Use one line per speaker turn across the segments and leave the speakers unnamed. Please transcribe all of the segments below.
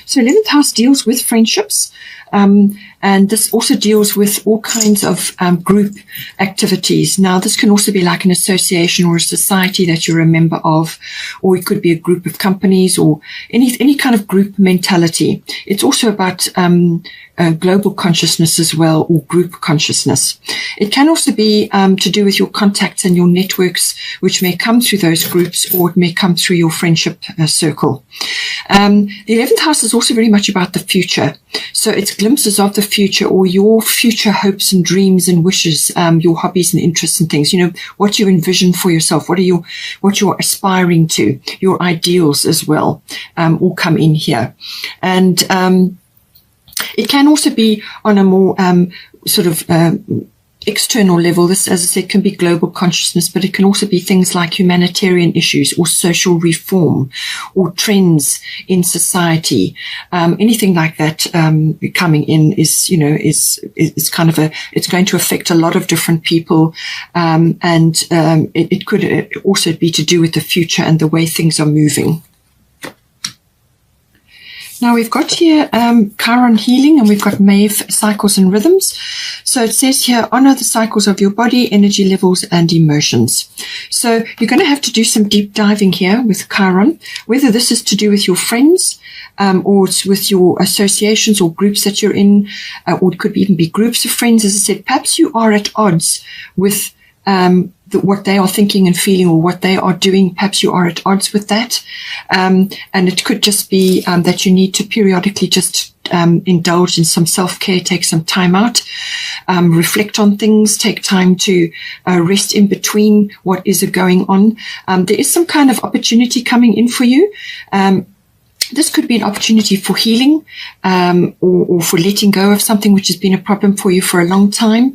So 11th house deals with friendships. And this also deals with all kinds of group activities. Now, this can also be like an association or a society that you're a member of, or it could be a group of companies or any kind of group mentality. It's also about global consciousness as well, or group consciousness. It can also be to do with your contacts and your networks, which may come through those groups, or it may come through your friendship circle. The 11th house is also very much about the future. So it's glimpses of the future, or your future hopes and dreams and wishes, your hobbies and interests and things, what you envision for yourself, what you're aspiring to, your ideals as well, all come in here. And it can also be on a more external level. This, as I said, can be global consciousness, but it can also be things like humanitarian issues or social reform or trends in society. Anything like that coming in is kind of it's going to affect a lot of different people, and it could also be to do with the future and the way things are moving. Now we've got here Chiron healing, and we've got Maeve cycles and rhythms. So it says here, honor the cycles of your body, energy levels, and emotions. So you're going to have to do some deep diving here with Chiron, whether this is to do with your friends, or it's with your associations or groups that you're in, or it could even be groups of friends. As I said, perhaps you are at odds with what they are thinking and feeling, or what they are doing. Perhaps you are at odds with that. And it could just be that you need to periodically just indulge in some self-care, take some time out, reflect on things, take time to rest in between what is going on. There is some kind of opportunity coming in for you. This could be an opportunity for healing, or for letting go of something which has been a problem for you for a long time.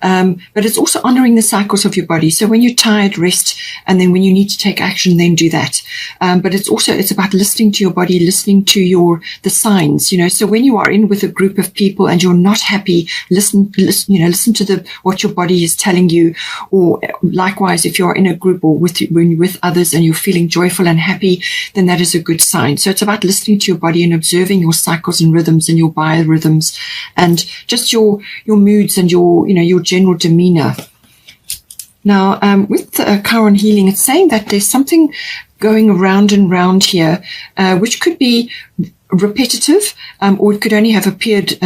But it's also honoring the cycles of your body. So when you're tired, rest, and then when you need to take action, then do that. But it's about listening to your body, listening to the signs, So when you are in with a group of people and you're not happy, listen to what your body is telling you. Or likewise, if you're in a group or when you're with others and you're feeling joyful and happy, then that is a good sign. So it's about listening to your body and observing your cycles and rhythms and your biorhythms, and just your moods and your general demeanor. Now, with Chiron healing, it's saying that there's something going around and round here, which could be repetitive, or it could only have appeared,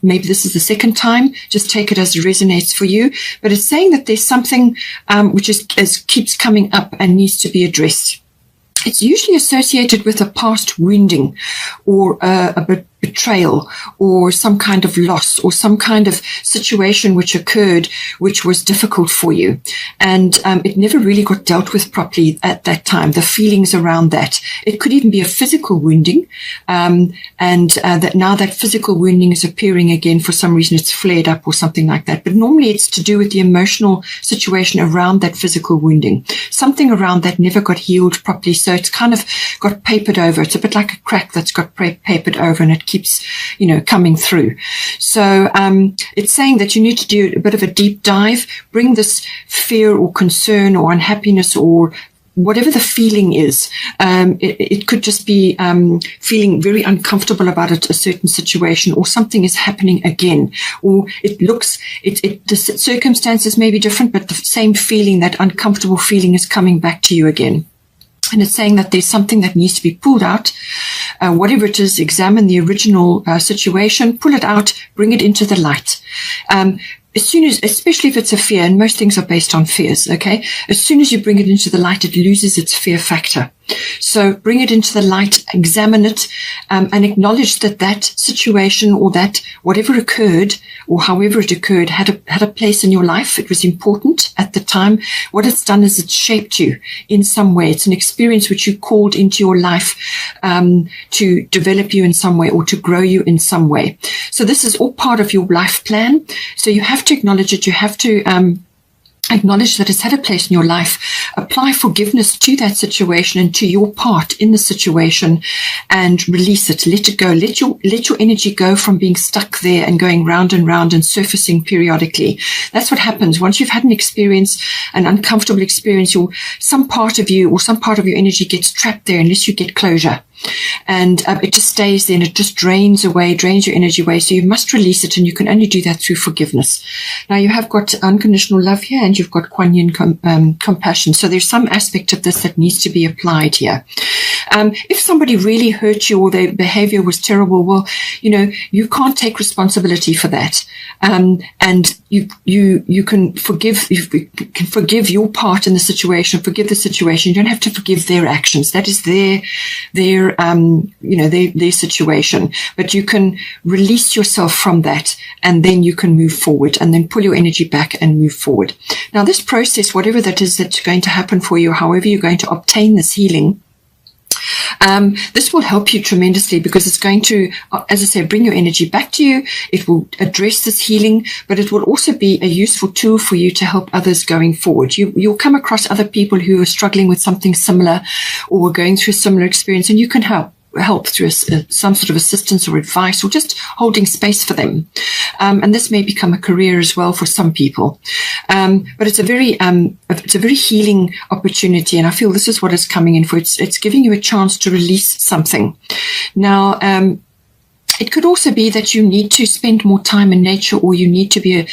maybe this is the second time. Just take it as it resonates for you. But it's saying that there's something which keeps coming up and needs to be addressed. It's usually associated with a past wounding, or a betrayal, or some kind of loss, or some kind of situation which occurred which was difficult for you, and it never really got dealt with properly at that time. The feelings around that. It could even be a physical wounding, and that now that physical wounding is appearing again. For some reason it's flared up or something like that, but normally it's to do with the emotional situation around that physical wounding. Something around that never got healed properly, so it's kind of got papered over. It's a bit like a crack that's got papered over, and it keeps, coming through. So it's saying that you need to do a bit of a deep dive, bring this fear or concern or unhappiness or whatever the feeling is. It could just be feeling very uncomfortable about a certain situation, or something is happening again, or the circumstances may be different, but the same feeling, that uncomfortable feeling, is coming back to you again. And it's saying that there's something that needs to be pulled out. Whatever it is, examine the original situation, pull it out, bring it into the light. Especially if it's a fear, and most things are based on fears, okay? As soon as you bring it into the light, it loses its fear factor. So bring it into the light, examine it, and acknowledge that situation, or that whatever occurred, or however it occurred, had a place in your life. It was important at the time. What it's done is it's shaped you in some way. It's an experience which you called into your life to develop you in some way, or to grow you in some way. So this is all part of your life plan. So you have to acknowledge it. You have to acknowledge that it's had a place in your life, apply forgiveness to that situation and to your part in the situation, and release it, let it go, let your energy go from being stuck there and going round and round and surfacing periodically. That's what happens once you've had an experience, an uncomfortable experience, or some part of you or some part of your energy gets trapped there unless you get closure. And it just stays there and it just drains your energy away. So you must release it, and you can only do that through forgiveness. Now you have got unconditional love here, and you've got Kuan Yin compassion. So there's some aspect of this that needs to be applied here. If somebody really hurt you or their behavior was terrible, well, you can't take responsibility for that. And you can forgive your part in the situation, forgive the situation. You don't have to forgive their actions. That is their situation. But you can release yourself from that, and then you can move forward, and then pull your energy back and move forward. Now, this process, whatever that is that's going to happen for you, however you're going to obtain this healing, this will help you tremendously, because it's going to, as I say, bring your energy back to you. It will address this healing, but it will also be a useful tool for you to help others going forward. You'll come across other people who are struggling with something similar or going through a similar experience, and you can help through some sort of assistance or advice, or just holding space for them. And this may become a career as well for some people. But it's a very healing opportunity, and I feel this is what it's coming in for. It's giving you a chance to release something. Now, it could also be that you need to spend more time in nature, or you need to be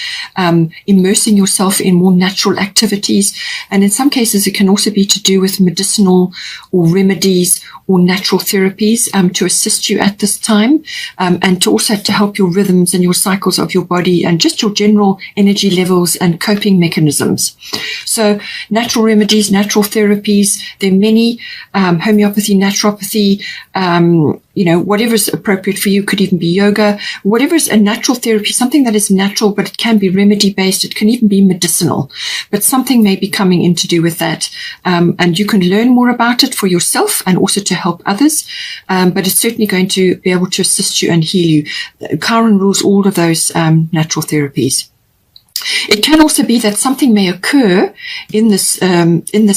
immersing yourself in more natural activities. And in some cases, it can also be to do with medicinal or remedies or natural therapies to assist you at this time, and to also to help your rhythms and your cycles of your body and just your general energy levels and coping mechanisms. So natural remedies, natural therapies, there are many, homeopathy, naturopathy, whatever is appropriate for you. Could even be yoga, whatever is a natural therapy, something that is natural, but it can be remedy based. It can even be medicinal, but something may be coming in to do with that. And you can learn more about it for yourself and also to help others. But it's certainly going to be able to assist you and heal you. Chiron rules all of those natural therapies. It can also be that something may occur in this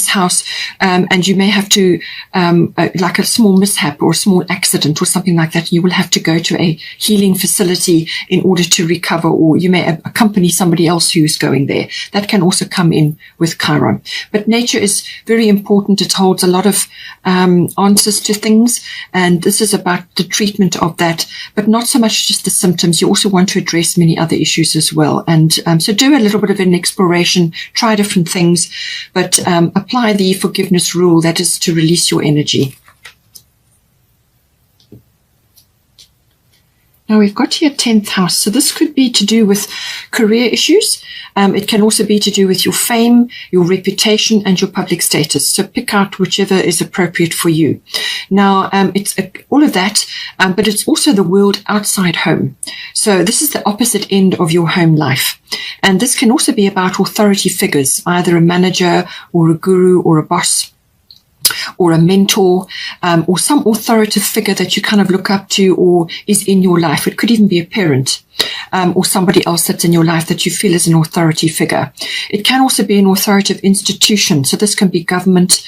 house, and you may have to, like a small mishap or a small accident or something like that. You will have to go to a healing facility in order to recover, or you may accompany somebody else who's going there. That can also come in with Chiron. But nature is very important. It holds a lot of answers to things, and this is about the treatment of that, but not so much just the symptoms. You also want to address many other issues as well. And so do a little bit of an exploration, try different things, but apply the forgiveness rule, that is to release your energy. Now we've got here 10th house. So this could be to do with career issues. It can also be to do with your fame, your reputation, and your public status. So pick out whichever is appropriate for you. Now, it's all of that, but it's also the world outside home. So this is the opposite end of your home life. And this can also be about authority figures, either a manager or a guru or a boss, or a mentor, or some authoritative figure that you kind of look up to or is in your life. It could even be a parent, or somebody else that's in your life that you feel is an authority figure. It can also be an authoritative institution. So this can be government,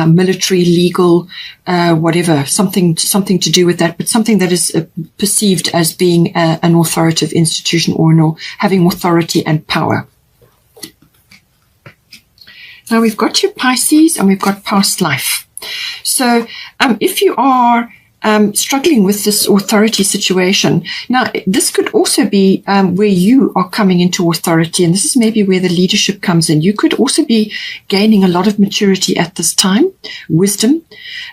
military, legal, whatever, something to do with that, but something that is perceived as being an authoritative institution or having authority and power. Now we've got your Pisces and we've got past life. So if you are struggling with this authority situation, now this could also be where you are coming into authority, and this is maybe where the leadership comes in. You could also be gaining a lot of maturity at this time, wisdom,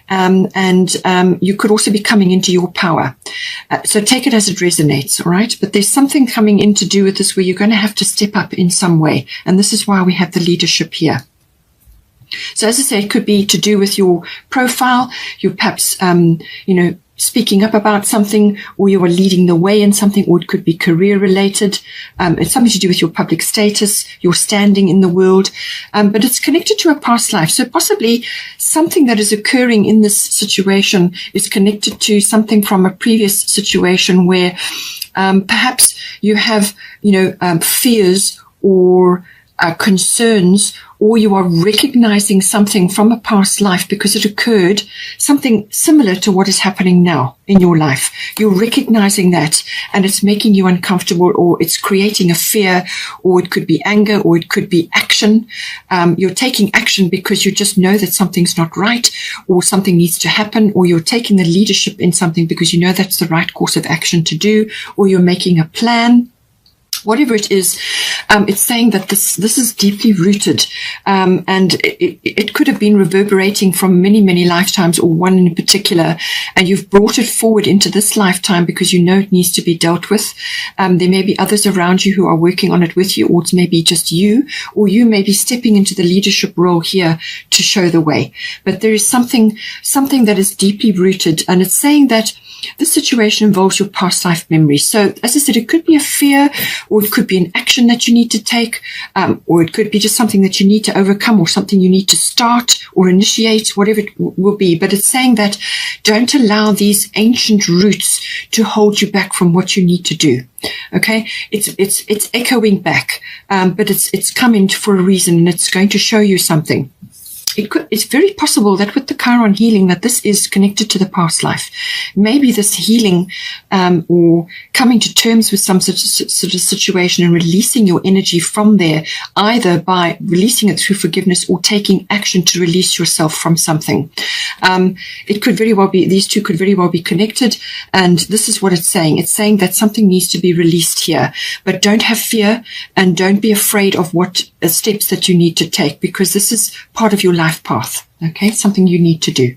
and you could also be coming into your power. So take it as it resonates, all right? But there's something coming in to do with this where you're going to have to step up in some way, and this is why we have the leadership here. So as I say, it could be to do with your profile. You're perhaps, speaking up about something, or you are leading the way in something, or it could be career related. It's something to do with your public status, your standing in the world. But it's connected to a past life. So possibly something that is occurring in this situation is connected to something from a previous situation where, perhaps you have, fears or concerns, or you are recognizing something from a past life because it occurred, something similar to what is happening now in your life. You're recognizing that, and it's making you uncomfortable, or it's creating a fear, or it could be anger, or it could be action. You're taking action because you just know that something's not right, or something needs to happen, or you're taking the leadership in something because you know that's the right course of action to do, or you're making a plan. Whatever it is, it's saying that this is deeply rooted, and it could have been reverberating from many, many lifetimes, or one in particular, and you've brought it forward into this lifetime because you know it needs to be dealt with. There may be others around you who are working on it with you, or it's maybe just you, or you may be stepping into the leadership role here to show the way. But there is something that is deeply rooted, and it's saying that this situation involves your past life memories. So, as I said, it could be a fear, or it could be an action that you need to take, or it could be just something that you need to overcome, or something you need to start or initiate, whatever it will be. But it's saying that don't allow these ancient roots to hold you back from what you need to do. Okay, it's echoing back, but it's coming for a reason, and it's going to show you something. It's very possible that with the Chiron healing, that this is connected to the past life. Maybe this healing, or coming to terms with some sort of situation and releasing your energy from there, either by releasing it through forgiveness or taking action to release yourself from something. It could very well be, these two could very well be connected. And this is what it's saying. It's saying that something needs to be released here, but don't have fear, and don't be afraid of what steps that you need to take, because this is part of your life path. Okay, something you need to do.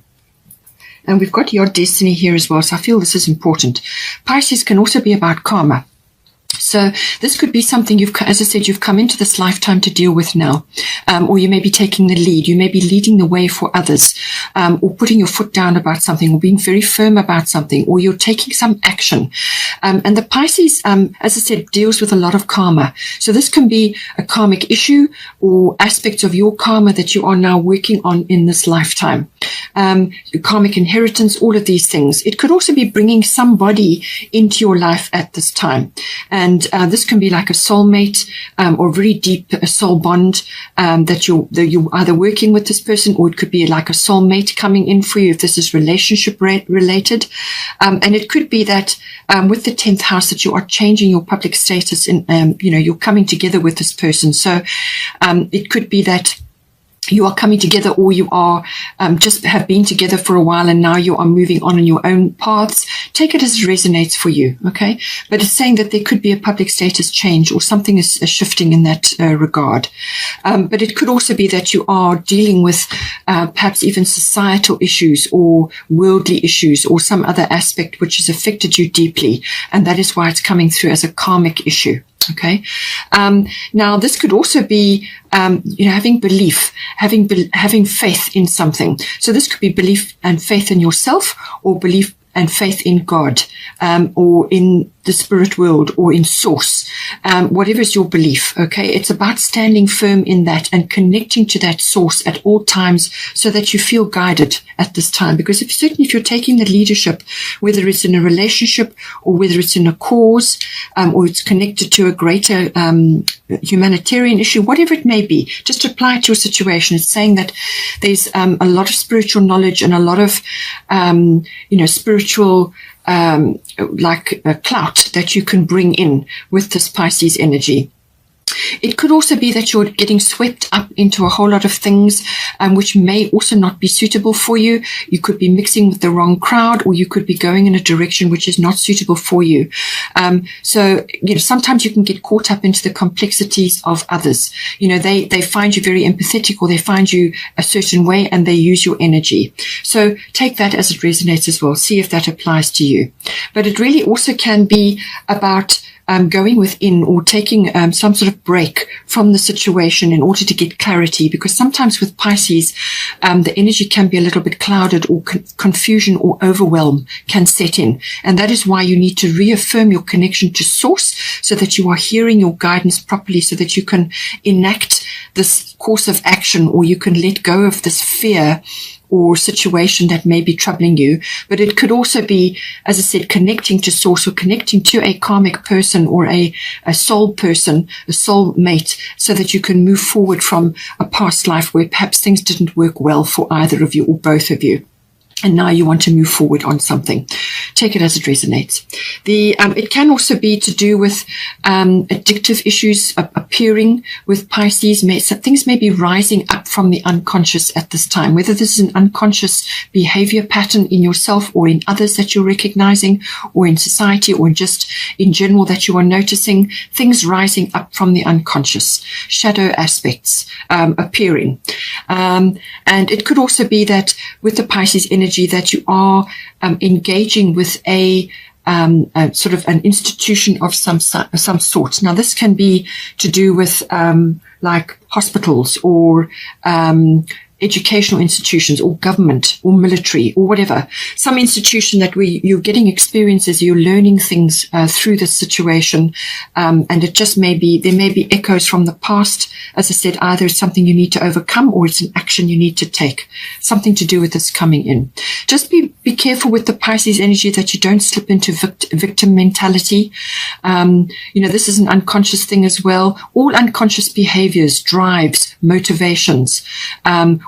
And we've got your destiny here as well, so I feel this is important. Pisces can also be about karma. So this could be something as I said, you've come into this lifetime to deal with now, or you may be taking the lead. You may be leading the way for others, or putting your foot down about something, or being very firm about something, or you're taking some action. And the Pisces, as I said, deals with a lot of karma. So this can be a karmic issue, or aspects of your karma that you are now working on in this lifetime. Karmic inheritance, all of these things. It could also be bringing somebody into your life at this time. And this can be like a soulmate, or very deep soul bond, that you're either working with this person, or it could be like a soulmate coming in for you if this is relationship related. And it could be that with the 10th house, that you are changing your public status, and you're coming together with this person. So it could be that you are coming together, or you are just have been together for a while, and now you are moving on in your own paths. Take it as it resonates for you, okay? But it's saying that there could be a public status change, or something is shifting in that regard. But it could also be that you are dealing with perhaps even societal issues, or worldly issues, or some other aspect which has affected you deeply, and that is why it's coming through as a karmic issue. Okay. Now this could also be, having belief, having faith in something. So this could be belief and faith in yourself, or belief and faith in God, or in the spirit world, or in source, whatever is your belief. Okay. It's about standing firm in that and connecting to that source at all times, so that you feel guided at this time. Because certainly if you're taking the leadership, whether it's in a relationship, or whether it's in a cause, or it's connected to a greater humanitarian issue, whatever it may be, just apply it to your situation. It's saying that there's a lot of spiritual knowledge, and a lot of spiritual clout that you can bring in with this Pisces energy. It could also be that you're getting swept up into a whole lot of things, which may also not be suitable for you. You could be mixing with the wrong crowd, or you could be going in a direction which is not suitable for you. So sometimes you can get caught up into the complexities of others. They find you very empathetic, or they find you a certain way, and they use your energy. So take that as it resonates as well. See if that applies to you. But it really also can be about going within, or taking some sort of break from the situation in order to get clarity, because sometimes with Pisces, the energy can be a little bit clouded, or confusion or overwhelm can set in. And that is why you need to reaffirm your connection to source, so that you are hearing your guidance properly, so that you can enact this course of action, or you can let go of this fear, or situation that may be troubling you. But it could also be, as I said, connecting to source or connecting to a karmic person or a soul person, a soul mate, so that you can move forward from a past life where perhaps things didn't work well for either of you or both of you. And now you want to move forward on something. Take it as it resonates. It can also be to do with addictive issues appearing with Pisces. Things may be rising up from the unconscious at this time, whether this is an unconscious behavior pattern in yourself or in others that you're recognizing, or in society, or just in general that you are noticing things rising up from the unconscious, shadow aspects appearing. And it could also be that with the Pisces energy that you are engaging with a sort of an institution of some sort. Now, this can be to do with like hospitals or educational institutions or government or military or whatever, some institution that you're getting experiences, you're learning things through this situation, and it just there may be echoes from the past. As I said, either it's something you need to overcome or it's an action you need to take, something to do with this coming in. Just be careful with the Pisces energy that you don't slip into victim mentality. This is an unconscious thing as well. All unconscious behaviors, drives, motivations,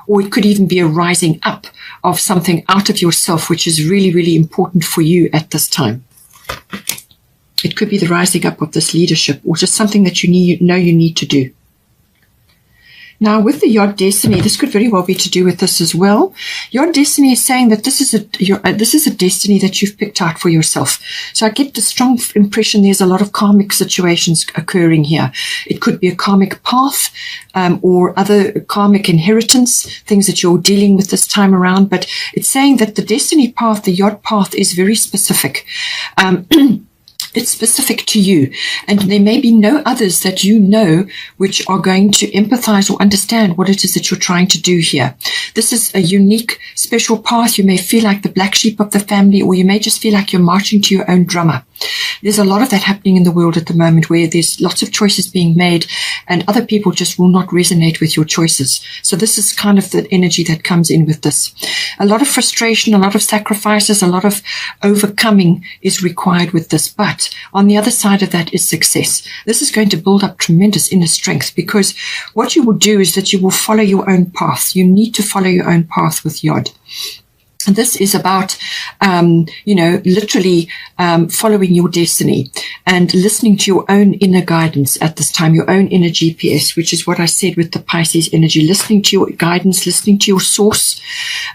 or it could even be a rising up of something out of yourself, which is really, really important for you at this time. It could be the rising up of this leadership or just something that you need to do. Now, with the Yod Destiny, this could very well be to do with this as well. Yod Destiny is saying that this is a destiny that you've picked out for yourself. So I get the strong impression there's a lot of karmic situations occurring here. It could be a karmic path or other karmic inheritance, things that you're dealing with this time around. But it's saying that the destiny path, the Yod path, is very specific. It's specific to you, and there may be no others that you know which are going to empathize or understand what it is that you're trying to do here. This is a unique, special path. You may feel like the black sheep of the family, or you may just feel like you're marching to your own drummer. There's a lot of that happening in the world at the moment where there's lots of choices being made and other people just will not resonate with your choices. So this is kind of the energy that comes in with this. A lot of frustration, a lot of sacrifices, a lot of overcoming is required with this. But on the other side of that is success. This is going to build up tremendous inner strength, because what you will do is that you will follow your own path. You need to follow your own path with Yod. And this is about, literally following your destiny and listening to your own inner guidance at this time, your own inner GPS, which is what I said with the Pisces energy, listening to your guidance, listening to your source,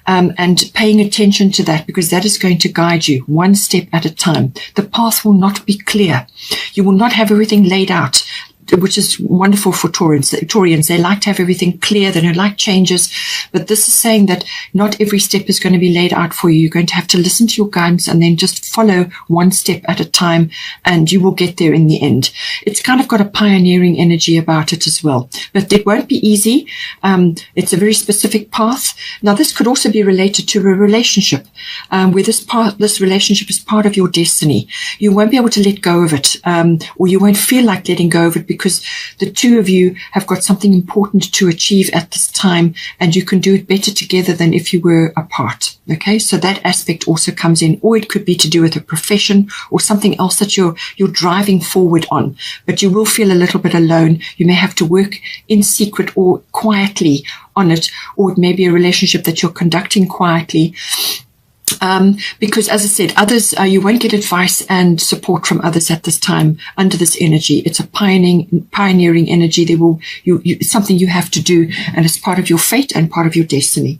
and paying attention to that, because that is going to guide you one step at a time. The path will not be clear. You will not have everything laid out, which is wonderful for Taurians. They like to have everything clear. They don't like changes. But this is saying that not every step is going to be laid out for you. You're going to have to listen to your guidance and then just follow one step at a time, and you will get there in the end. It's kind of got a pioneering energy about it as well. But it won't be easy. It's a very specific path. Now, this could also be related to a relationship, where this relationship is part of your destiny. You won't be able to let go of it, or you won't feel like letting go of it, because the two of you have got something important to achieve at this time, and you can do it better together than if you were apart. Okay, so that aspect also comes in, or it could be to do with a profession or something else that you're driving forward on, but you will feel a little bit alone. You may have to work in secret or quietly on it, or it may be a relationship that you're conducting quietly. Because, as I said, others, you won't get advice and support from others at this time under this energy. It's a pioneering energy. It's something you have to do, and it's part of your fate and part of your destiny.